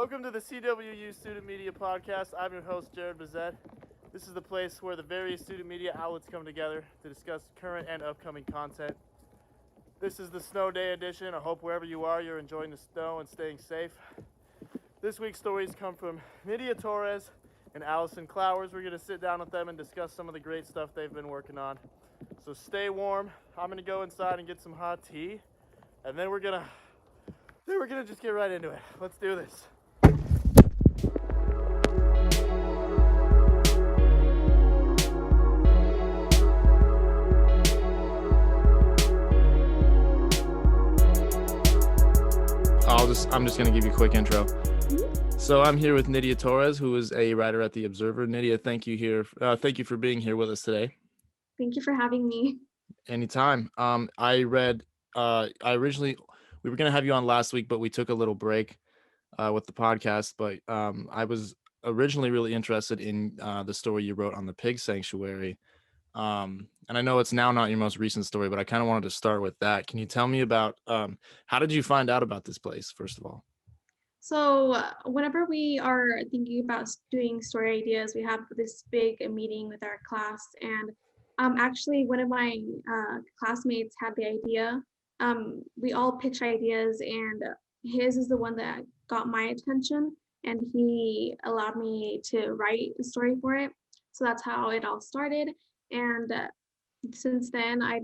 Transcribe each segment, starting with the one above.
Welcome to the CWU Student Media Podcast. I'm your host, Jared Bazette. This is the place where the various student media outlets come together to discuss current and upcoming content. This is the snow day edition. I hope wherever you are, you're enjoying the snow and staying safe. This week's stories come from Nidia, Torres, and Allison Clowers. We're going to sit down with them and discuss some of the great stuff they've been working on. So stay warm. I'm going to go inside and get some hot tea, and then we're going to just get right into it. Let's do this. I'm just going to give you a quick intro. So I'm here with Nidia Torres, who is a writer at The Observer. Nidia, thank you for being here with us today. Thank you for having me. Anytime. We were going to have you on last week, but we took a little break with the podcast. But I was originally really interested in the story you wrote on the pig sanctuary. And I know it's now not your most recent story, but I kind of wanted to start with that. Can you tell me about how did you find out about this place, first of all? So whenever we are thinking about doing story ideas, we have this big meeting with our class. And actually, one of my classmates had the idea. We all pitch ideas, and his is the one that got my attention. And he allowed me to write a story for it. So that's how it all started. And since then, I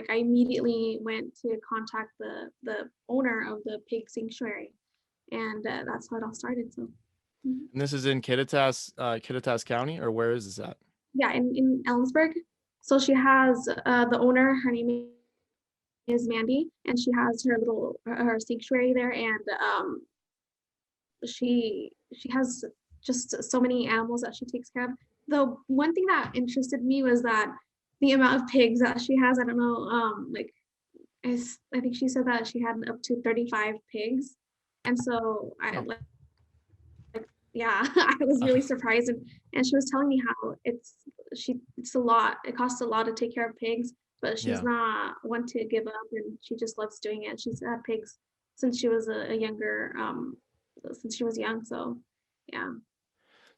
immediately went to contact the ellensburg of the pig sanctuary, and that's how it all started. So, And this is in Kittitas County, or where is this at? Yeah, in Ellensburg. So she has the owner. Her name is Mandy, and she has her sanctuary there, and she has just so many animals that she takes care of. The one thing that interested me was that the amount of pigs that she has. I don't know, I think she said that she had up to 35 pigs, and so I was really surprised, and she was telling me how it's a lot. It costs a lot to take care of pigs, but she's not one to give up, and she just loves doing it. She's had pigs since she was since she was young. So, yeah.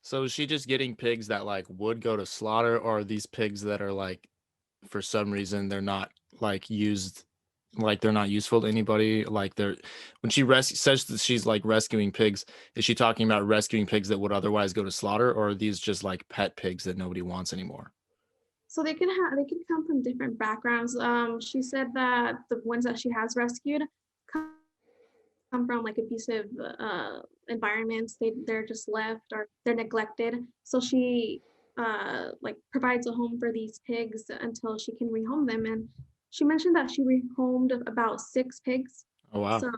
So is she just getting pigs that would go to slaughter, or are these pigs that are for some reason they're not used, they're not useful to anybody? When she says that she's rescuing pigs, is she talking about rescuing pigs that would otherwise go to slaughter, or are these just pet pigs that nobody wants anymore? So they can come from different backgrounds. She said that the ones that she has rescued come from abusive environments. They're just left, or they're neglected. So she provides a home for these pigs until she can rehome them. And she mentioned that she rehomed about 6 pigs. Oh wow. So,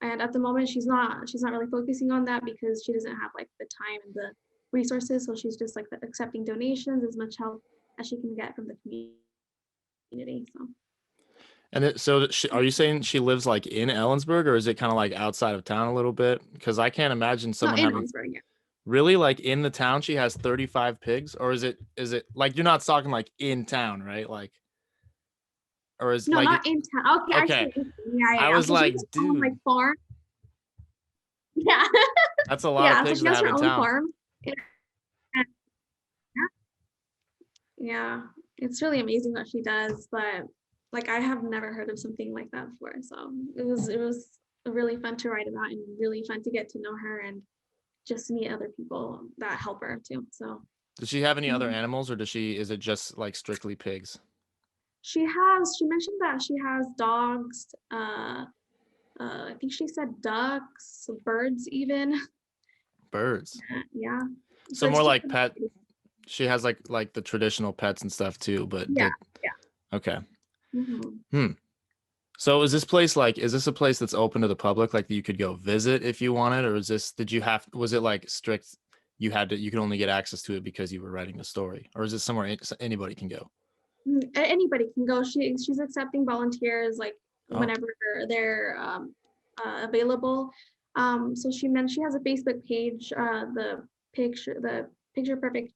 and at the moment she's not really focusing on that because she doesn't have the time and the resources. So she's just accepting donations, as much help as she can get from the community. So. And are you saying she lives in Ellensburg, or is it kind of outside of town a little bit? Because I can't imagine someone in having Ellensburg, yeah. Really, in the town she has 35 pigs, or is it you're not talking in town, right? Or is no, not in town. Okay. Actually, yeah. I was dude, farm. Yeah. That's a lot of pigs so she has to have her in own town. Farm. Yeah, it's really amazing what she does, but I have never heard of something like that before. So it was really fun to write about, and really fun to get to know her and just meet other people that help her too. So does she have any other animals, or is it just strictly pigs? She mentioned that she has dogs, I think she said ducks, birds even. Birds. Yeah. So more pet. She has the traditional pets and stuff too, but yeah. Okay. So is this place is this a place that's open to the public, that you could go visit if you wanted, or was it strict, you could only get access to it because you were writing the story, or is it somewhere anybody can go? Anybody can go. She's accepting volunteers whenever they're available. So she has a Facebook page, the Pigture Perfect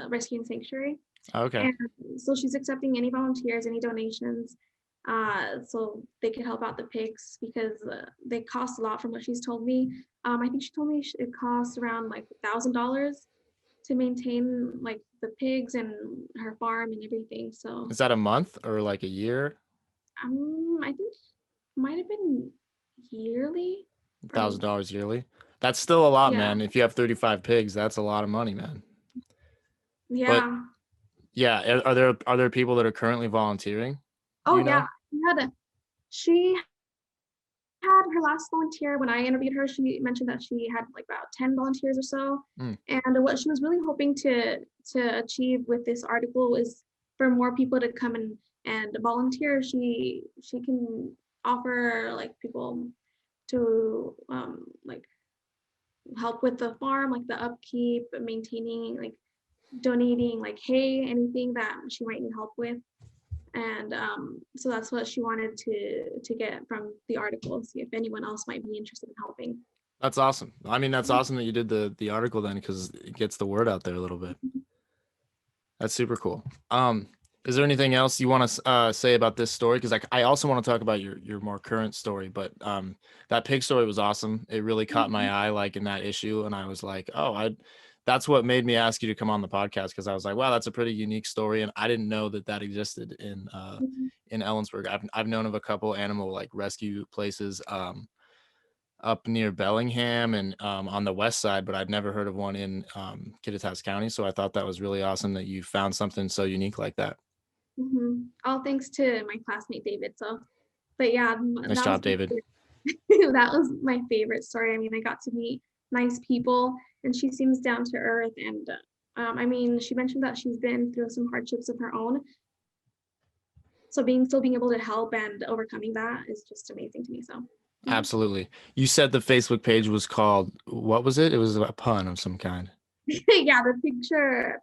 Rescue and Sanctuary. Okay. And so she's accepting any volunteers, any donations. so they could help out the pigs because they cost a lot from what she's told me. I think she told me it costs around like $1,000 to maintain like the pigs and her farm and everything. So Is that a month or like a year? I think it might have been yearly or $1,000 yearly. That's still a lot, yeah, man. If you have 35 pigs, that's a lot of money, man. But yeah. yeah, are there people that are currently volunteering? Do Oh you know? yeah. She had her last volunteer when I interviewed her. She mentioned that she had like about 10 volunteers or so. Mm. And what she was really hoping to achieve with this article is for more people to come and volunteer. She can offer like people to like help with the farm, like the upkeep, maintaining, like donating like hay, anything that she might need help with. And so that's what she wanted to get from the article, see if anyone else might be interested in helping. That's awesome. I mean, that's awesome that you did the article then, because it gets the word out there a little bit. That's super cool. Is there anything else you want to say about this story? Because I also want to talk about your more current story, but that pig story was awesome. It really caught my eye, like in that issue, and I was like, oh, that's what made me ask you to come on the podcast, because I was like, wow, that's a pretty unique story, and I didn't know that existed in Ellensburg. I've known of a couple animal like rescue places up near Bellingham and on the west side, but I'd never heard of one in Kittitas County. So I thought that was really awesome that you found something so unique like that. All thanks to my classmate David. So, but yeah, Nice that was job, David. that was my favorite story. I mean, I got to meet nice people, and she seems down to earth. And I mean, she mentioned that she's been through some hardships of her own. So still being able to help and overcoming that is just amazing to me. So. Absolutely. You said the Facebook page was called, what was it? It was a pun of some kind. Yeah, the Picture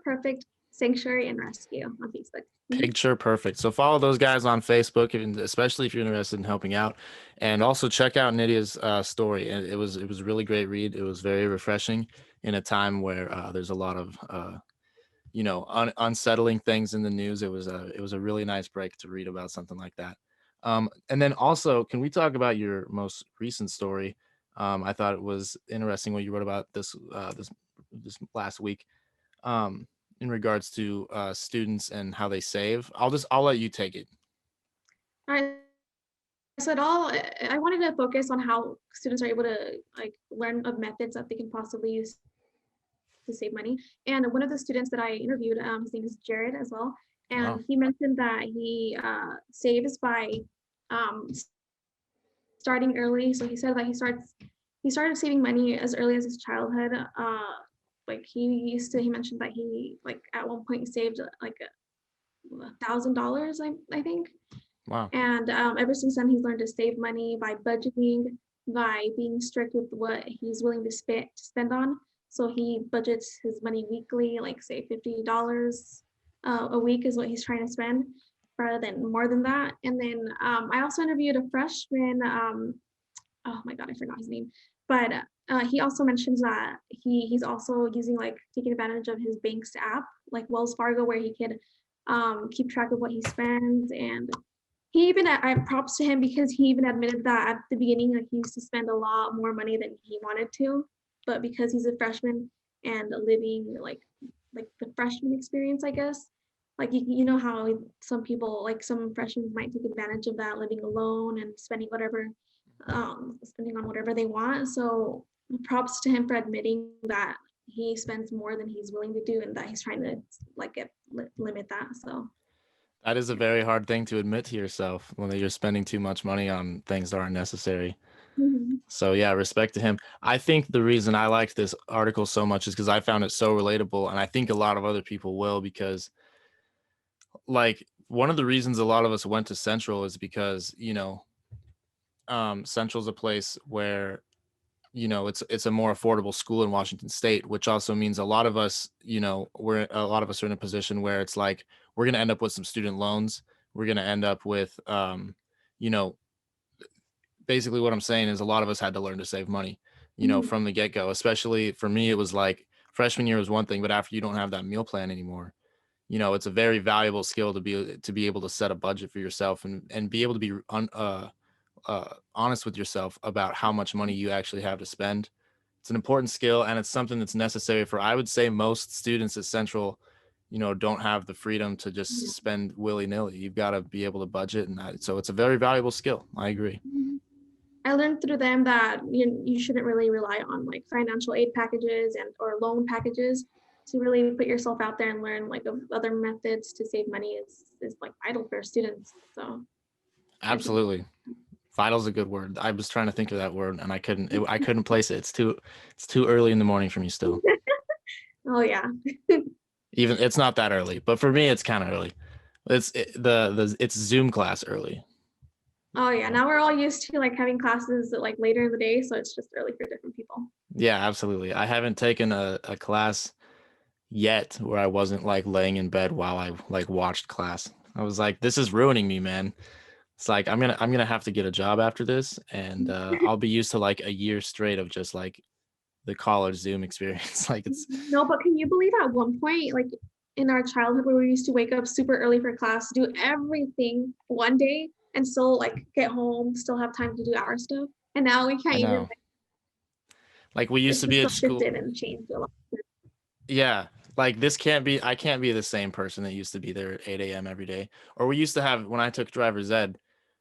Perfect Sanctuary and Rescue on Facebook. Picture Perfect. So follow those guys on Facebook, and especially if you're interested in helping out. And also check out Nidia's story. And it was a really great read. It was very refreshing in a time where there's a lot of unsettling things in the news. It was a really nice break to read about something like that. And then also, can we talk about your most recent story? I thought it was interesting what you wrote about this last week, in regards to students and how they save. I'll let you take it. All right. So I wanted to focus on how students are able to like learn of methods that they can possibly use to save money. And one of the students that I interviewed, his name is Jared as well. And Wow. he mentioned that he saves by um, starting early. So he said that he started saving money as early as his childhood. Like he mentioned that he like at one point saved like $1,000, I think. Wow. And ever since then, he's learned to save money by budgeting, by being strict with what he's willing to spend on. So he budgets his money weekly, like say $50 a week is what he's trying to spend, rather than more than that. And then I also interviewed a freshman. Oh my God, I forgot his name. But he also mentions that he's also using like taking advantage of his bank's app, like Wells Fargo, where he could keep track of what he spends. And he even, I props to him because he even admitted that at the beginning, like he used to spend a lot more money than he wanted to, but because he's a freshman and living like the freshman experience, I guess, like you know how some people, like some freshmen might take advantage of that, living alone and spending on whatever they want. So props to him for admitting that he spends more than he's willing to do and that he's trying to like limit that. So That is a very hard thing to admit to yourself, when you're spending too much money on things that aren't necessary. So yeah, respect to him. I think the reason I liked this article so much is because I found it so relatable, and I think a lot of other people will, because like one of the reasons a lot of us went to Central is because Central's a place where it's a more affordable school in Washington State, which also means a lot of us are in a position where it's like we're going to end up with some student loans. We're going to end up with you know basically what I'm saying is a lot of us had to learn to save money, from the get-go. Especially for me, it was like freshman year was one thing, but after you don't have that meal plan anymore, you know, it's a very valuable skill to be able to set a budget for yourself and be able to be honest with yourself about how much money you actually have to spend. It's an important skill, and it's something that's necessary for, I would say, most students at Central, you know, don't have the freedom to Yeah. just spend willy-nilly. You've got to be able to budget, and that, so it's a very valuable skill. I agree. Mhm. I learned through them that you shouldn't really rely on like financial aid packages and or loan packages to really put yourself out there and learn like of other methods to save money is like vital for students. So I think, Absolutely. Vital's a good word. I was trying to think of that word and I couldn't place it. It's too early in the morning for me still. oh yeah. Even it's not that early, but for me it's kind of early. It's Zoom class early. Oh yeah. Now we're all used to like having classes like later in the day, so it's just early for different people. Yeah, absolutely. I haven't taken a class yet where I wasn't like laying in bed while I like watched class. I was like, this is ruining me, man. It's like I'm gonna have to get a job after this, and I'll be used to like a year straight of just like the college Zoom experience. Like it's No, but can you believe at one point, like in our childhood, where we used to wake up super early for class, do everything one day, and still like get home, still have time to do our stuff, and now we can't I even. know. Like we used It's to just be so at school. shifted and changed a lot. Yeah. Like I can't be the same person that used to be there at 8 a.m. every day. Or we used to have, when I took driver's ed,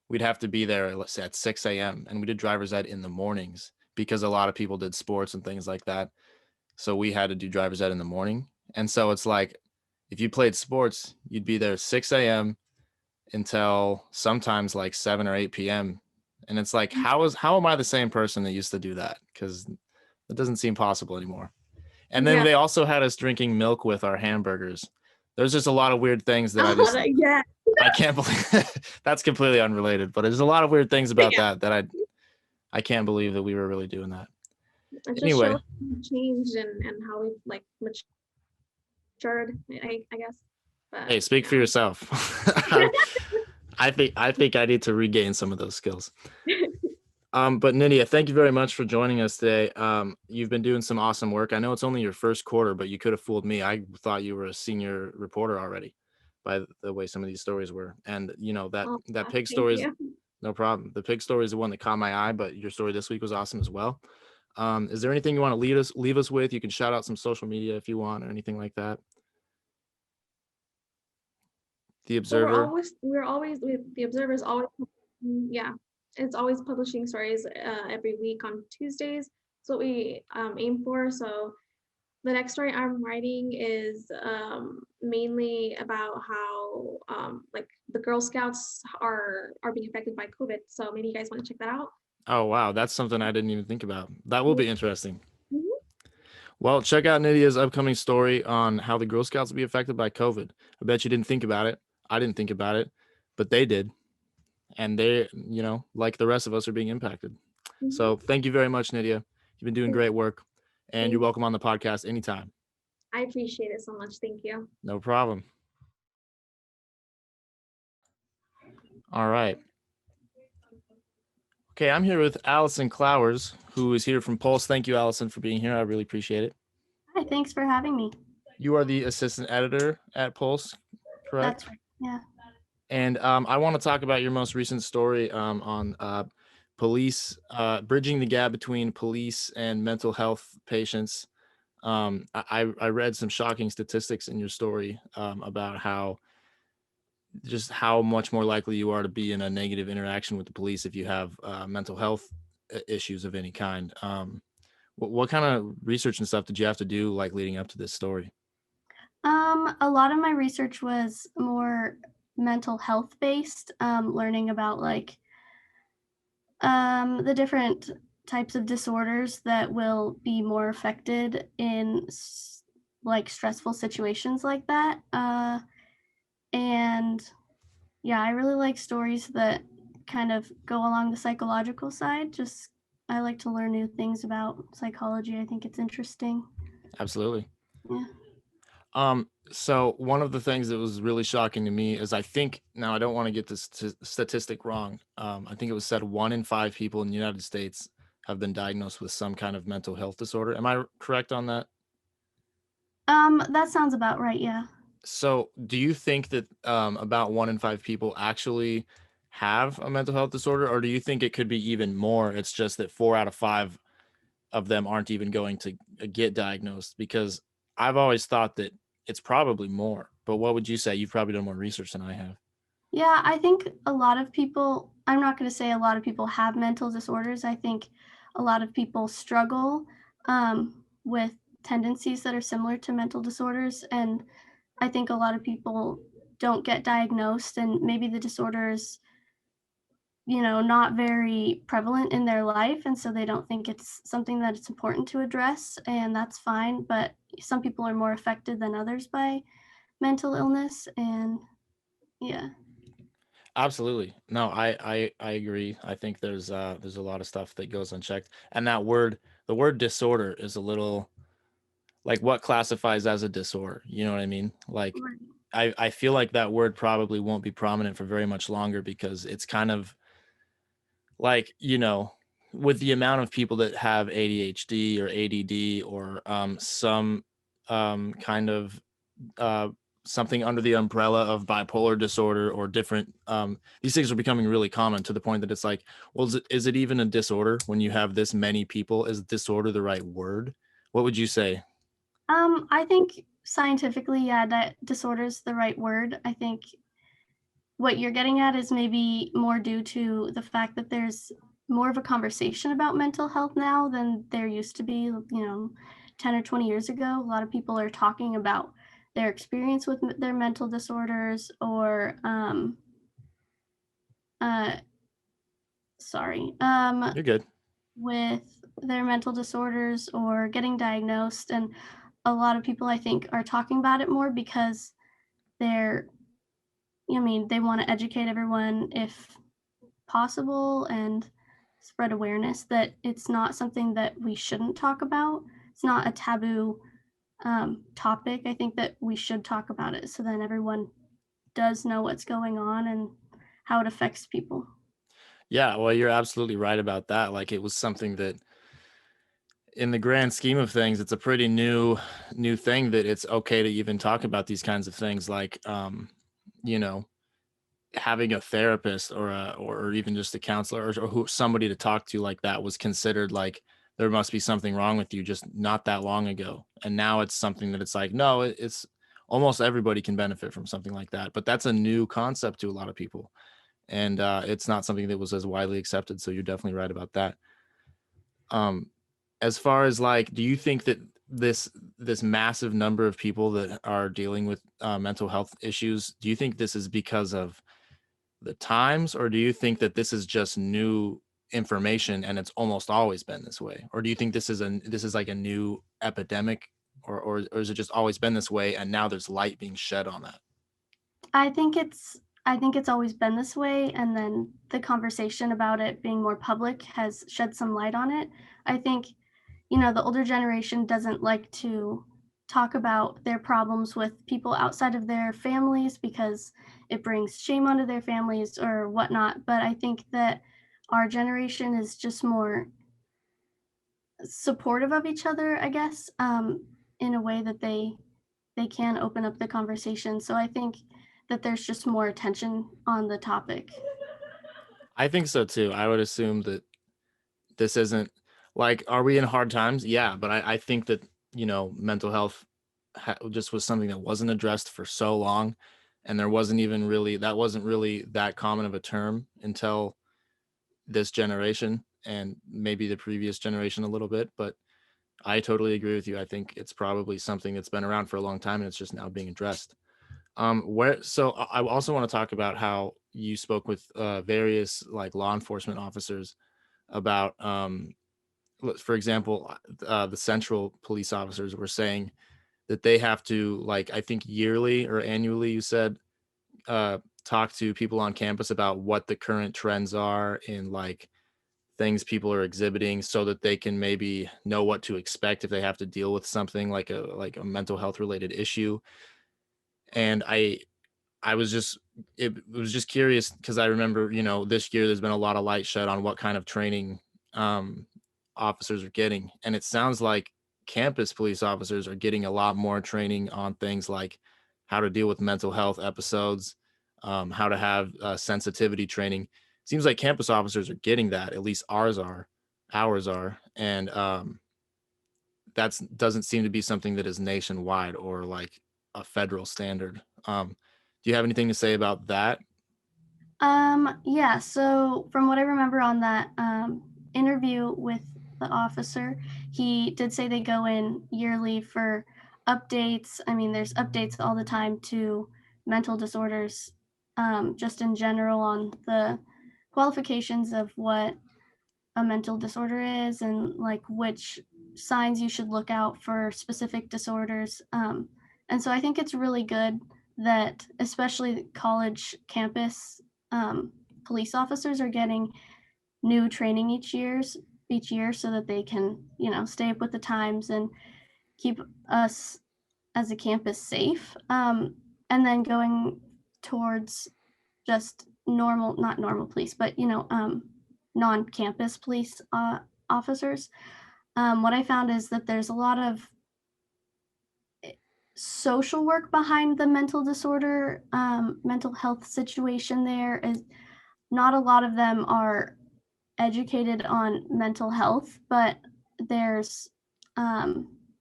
we'd have to be there, let's say at 6 a.m. And we did driver's ed in the mornings because a lot of people did sports and things like that. So we had to do driver's ed in the morning. And so it's like, if you played sports, you'd be there 6 a.m. until sometimes like 7 or 8 p.m. And it's like, how am I the same person that used to do that? Because it doesn't seem possible anymore. And then Yeah. they also had us drinking milk with our hamburgers. There's just a lot of weird things that Yeah. I can't believe. That's completely unrelated, but there's a lot of weird things about Yeah. that I can't believe that we were really doing that. It just Anyway, shows change and how we've like matured, I guess. But hey, speak for yourself. I think I need to regain some of those skills. But Nidia, thank you very much for joining us today. You've been doing some awesome work. I know it's only your first quarter, but you could have fooled me. I thought you were a senior reporter already by the way some of these stories were. And you know, Oh, that pig thank story is you. no problem. The pig story is the one that caught my eye, but your story this week was awesome as well. Is there anything you want to leave us with? You can shout out some social media if you want or anything like that. The Well, Observer. we're always the Observer's always, yeah, it's always publishing stories every week on Tuesdays. That's what we aim for. So the next story I'm writing is mainly about how like the Girl Scouts are being affected by COVID. So maybe you guys want to check that out. Oh wow, that's something I didn't even think about. That will be interesting. Mhm. Well, check out Nidia's upcoming story on how the Girl Scouts will be affected by COVID. I bet you didn't think about it. I didn't think about it, but they did. And they, you know, like the rest of us, are being impacted. Mhm. So thank you very much, Nidia. You've been doing great work, and you're Thank- welcome on the podcast anytime. I appreciate it so much. Thank you. No problem. All right. Okay, I'm here with Allison Clowers, who is here from Pulse. Thank you, Allison, for being here. I really appreciate it. Hi, thanks for having me. You are the assistant editor at Pulse, correct? That's right. Yeah. And I want to talk about your most recent story on police, bridging the gap between police and mental health patients. I read some shocking statistics in your story about how much more likely you are to be in a negative interaction with the police if you have mental health issues of any kind. What kind of research and stuff did you have to do like leading up to this story? A lot of my research was more mental health based, learning about like the different types of disorders that will be more affected in like stressful situations like that. And yeah, I really like stories that kind of go along the psychological side. Just I like to learn new things about psychology. I think it's interesting. Absolutely. Yeah. So one of the things that was really shocking to me is I think, now I don't want to get this statistic wrong. I think it was said 1 in 5 people in the United States have been diagnosed with some kind of mental health disorder. Am I correct on that? That sounds about right. Yeah. So, do you think that about 1 in 5 people actually have a mental health disorder, or do you think it could be even more? It's just that 4 out of 5 of them aren't even going to get diagnosed, because I've always thought that it's probably more. But what would you say? You've probably done more research than I have. Yeah, I think a lot of people, I'm not going to say a lot of people have mental disorders. I think a lot of people struggle with tendencies that are similar to mental disorders. And I think a lot of people don't get diagnosed, and maybe the disorder is, not very prevalent in their life. And so they don't think it's something that it's important to address. And that's fine. But some people are more affected than others by mental illness. And yeah. Absolutely. No, I agree. I think there's a lot of stuff that goes unchecked. And the word disorder is a little like, what classifies as a disorder? You know what I mean? Like, Right. I feel like that word probably won't be prominent for very much longer, because it's kind of like, with the amount of people that have ADHD or ADD, or some kind of uh, something under the umbrella of bipolar disorder or different, these things are becoming really common, to the point that it's like, well, is it even a disorder when you have this many people? Is disorder the right word? What would you say? I think scientifically, yeah, that disorder is the right word. I think what you're getting at is maybe more due to the fact that there's more of a conversation about mental health now than there used to be, 10 or 20 years ago. A lot of people are talking about their experience with their mental disorders, or, uh, sorry, You're good. with their mental disorders or getting diagnosed. And a lot of people, I think, are talking about it more because they're, they want to educate everyone if possible, and spread awareness that it's not something that we shouldn't talk about. It's not a taboo topic. I think that we should talk about it so then everyone does know what's going on and how it affects people. Yeah, well, you're absolutely right about that. Like, it was something that, in the grand scheme of things, it's a pretty new thing that it's okay to even talk about these kinds of things, like, you know having a therapist, or even just a counselor, or somebody to talk to like that, was considered like there must be something wrong with you just not that long ago. And now it's something that it's like, no, it's almost everybody can benefit from something like that. But that's a new concept to a lot of people, and it's not something that was as widely accepted. So you're definitely right about that. um as far as, like, do you think that this this massive number of people that are dealing with mental health issues, do you think this is because of the times, or do you think that this is just new information and it's almost always been this way? Or do you think this is like a new epidemic, or has it just always been this way and now there's light being shed on that? I think it's always been this way, and then the conversation about it being more public has shed some light on it. I think, the older generation doesn't like to talk about their problems with people outside of their families because it brings shame onto their families or whatnot. But I think that our generation is just more supportive of each other, I guess, in a way that they can open up the conversation. So I think that there's just more attention on the topic. I think so too. I would assume that this isn't, like, are we in hard times? Yeah, but I think that, mental health just was something that wasn't addressed for so long, and there wasn't really that common of a term until this generation, and maybe the previous generation a little bit. But I totally agree with you. I think it's probably something that's been around for a long time and it's just now being addressed. Where so I also want to talk about how you spoke with various, like, law enforcement officers about, for example, the central police officers were saying that they have to, like, I think yearly or annually, you said, talk to people on campus about what the current trends are in, like, things people are exhibiting, so that they can maybe know what to expect if they have to deal with something like a mental health related issue. And I was just it was just curious, because I remember, this year there's been a lot of light shed on what kind of training um officers are getting, and it sounds like campus police officers are getting a lot more training on things like how to deal with mental health episodes, how to have sensitivity training. Seems like campus officers are getting that, at least ours are. And that doesn't seem to be something that is nationwide or like a federal standard. Do you have anything to say about that? Yeah, so from what I remember on that interview with the officer, he did say they go in yearly for updates. I mean, there's updates all the time to mental disorders, just in general on the qualifications of what a mental disorder is and like which signs you should look out for specific disorders. And so I think it's really good that especially college campus police officers are getting new training each year so that they can, stay up with the times and keep us as a campus safe. And then going towards just not normal police, but non-campus police officers. What I found is that there's a lot of social work behind the mental disorder, mental health situation. There is not a lot of them are educated on mental health, but there's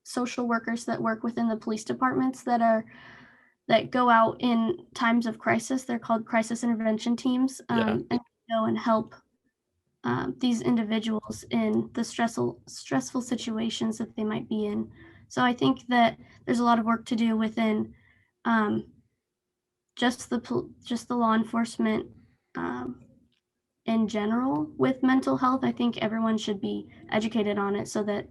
social workers that work within the police departments that go out in times of crisis. They're called crisis intervention teams, and go and help these individuals in the stressful situations that they might be in. So I think that there's a lot of work to do within just the law enforcement in general with mental health. I think everyone should be educated on it so that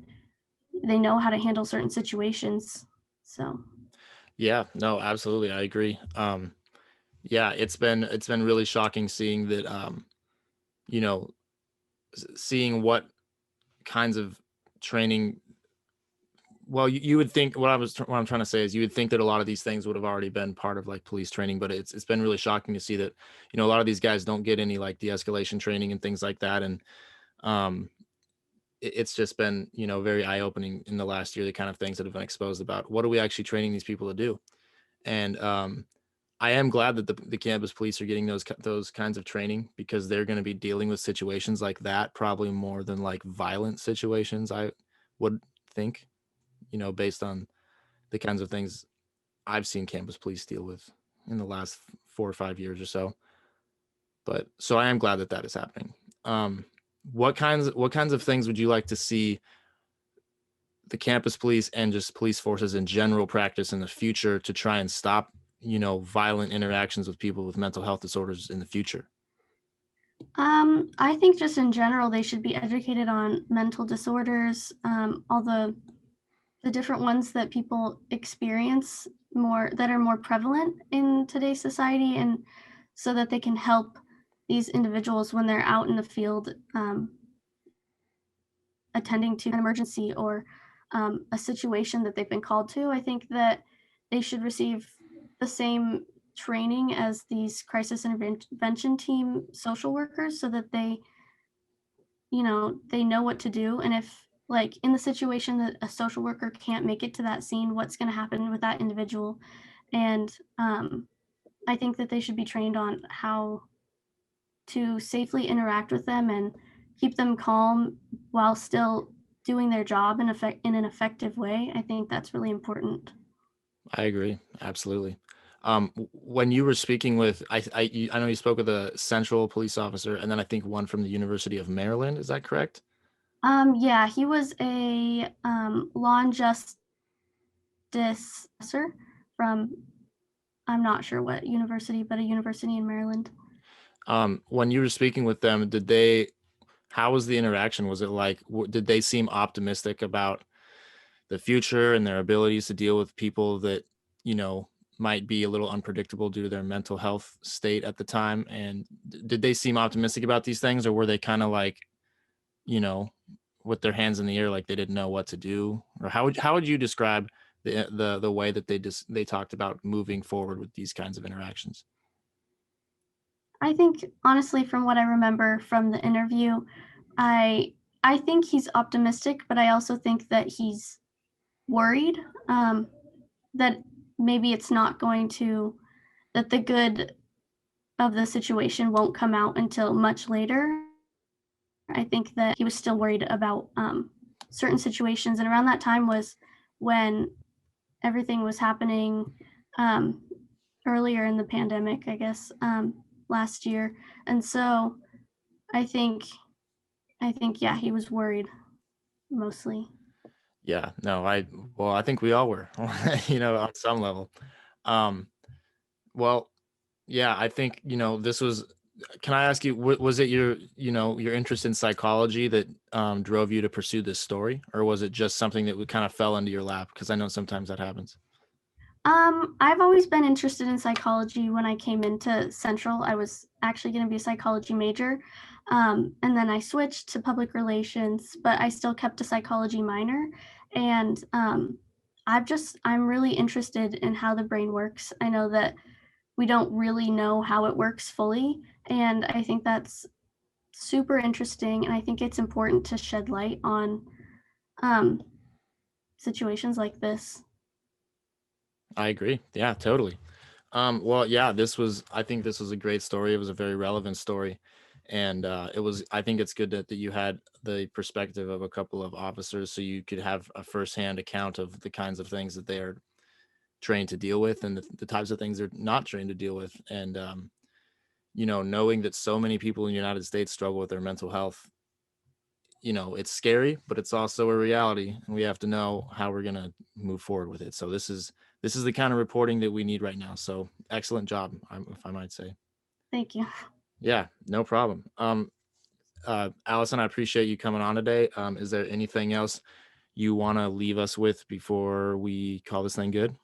they know how to handle certain situations. So Yeah, no, absolutely, I agree. Yeah, it's been really shocking seeing that, you know, seeing what kinds of training. Well, you would think what I'm trying to say is you would think that a lot of these things would have already been part of like police training, but it's been really shocking to see that, a lot of these guys don't get any like de-escalation training and things like that. And um, it's just been, very eye-opening in the last year, the kind of things that have been exposed about what are we actually training these people to do. And I am glad that the campus police are getting those kinds of training because they're going to be dealing with situations like that probably more than like violent situations, I would think, based on the kinds of things I've seen campus police deal with in the last 4 or 5 years or so. But so I am glad that that is happening. What kinds of things would you like to see the campus police and just police forces in general practice in the future to try and stop, violent interactions with people with mental health disorders in the future? I think just in general, they should be educated on mental disorders, all the different ones that people experience that are more prevalent in today's society, and so that they can help these individuals when they're out in the field attending to an emergency or a situation that they've been called to. I think that they should receive the same training as these crisis intervention team social workers so that they know what to do. And if like in the situation that a social worker can't make it to that scene, what's going to happen with that individual. And I think that they should be trained on how to safely interact with them and keep them calm while still doing their job in an effective way. I think that's really important. I agree. Absolutely. When you were speaking with, I know you spoke with a central police officer and then I think one from the University of Maryland. Is that correct? Yeah, he was a law and justice professor from, I'm not sure what university, but a university in Maryland. When you were speaking with them, how was the interaction? Was it like, did they seem optimistic about the future and their abilities to deal with people that, might be a little unpredictable due to their mental health state at the time? And did they seem optimistic about these things, or were they kind of like, with their hands in the air, like they didn't know what to do? Or how would you describe the way that they talked about moving forward with these kinds of interactions? I think honestly, from what I remember from the interview, I think he's optimistic, but I also think that he's worried that maybe it's not going to, that the good of the situation won't come out until much later. I think that he was still worried about certain situations. And around that time was when everything was happening earlier in the pandemic, I guess, last year. And so I think, yeah, he was worried mostly. Yeah, no, I think we all were, on some level. Um, well, yeah, I think, this was, can I ask you, was it your interest in psychology that drove you to pursue this story, or was it just something that kind of fell into your lap? Because I know sometimes that happens. I've always been interested in psychology. When I came into Central, I was actually going to be a psychology major. And then I switched to public relations, but I still kept a psychology minor. And I'm really interested in how the brain works. I know that we don't really know how it works fully. And I think that's super interesting. And I think it's important to shed light on situations like this. I agree. Yeah, totally. Well, yeah, I think this was a great story. It was a very relevant story. And I think it's good that you had the perspective of a couple of officers so you could have a firsthand account of the kinds of things that they are trained to deal with and the types of things they're not trained to deal with. And, knowing that so many people in the United States struggle with their mental health, it's scary, but it's also a reality, and we have to know how we're going to move forward with it. So this is the kind of reporting that we need right now. So excellent job, if I might say. Thank you. Yeah, no problem. Allison, I appreciate you coming on today. Is there anything else you want to leave us with before we call this thing good?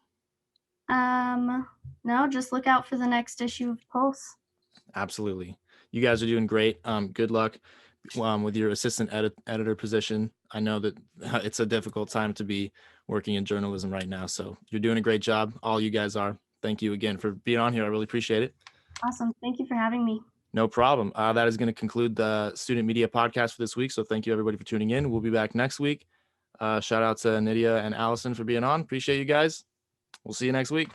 No, just look out for the next issue of Pulse. Absolutely. You guys are doing great. Good luck with your assistant editor position. I know that it's a difficult time to be working in journalism right now. So you're doing a great job. All you guys are. Thank you again for being on here. I really appreciate it. Awesome. Thank you for having me. No problem. That is going to conclude the Student Media Podcast for this week. So thank you, everybody, for tuning in. We'll be back next week. Shout out to Nidia and Allison for being on. Appreciate you guys. We'll see you next week.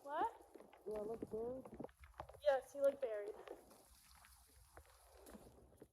What? Do I look good?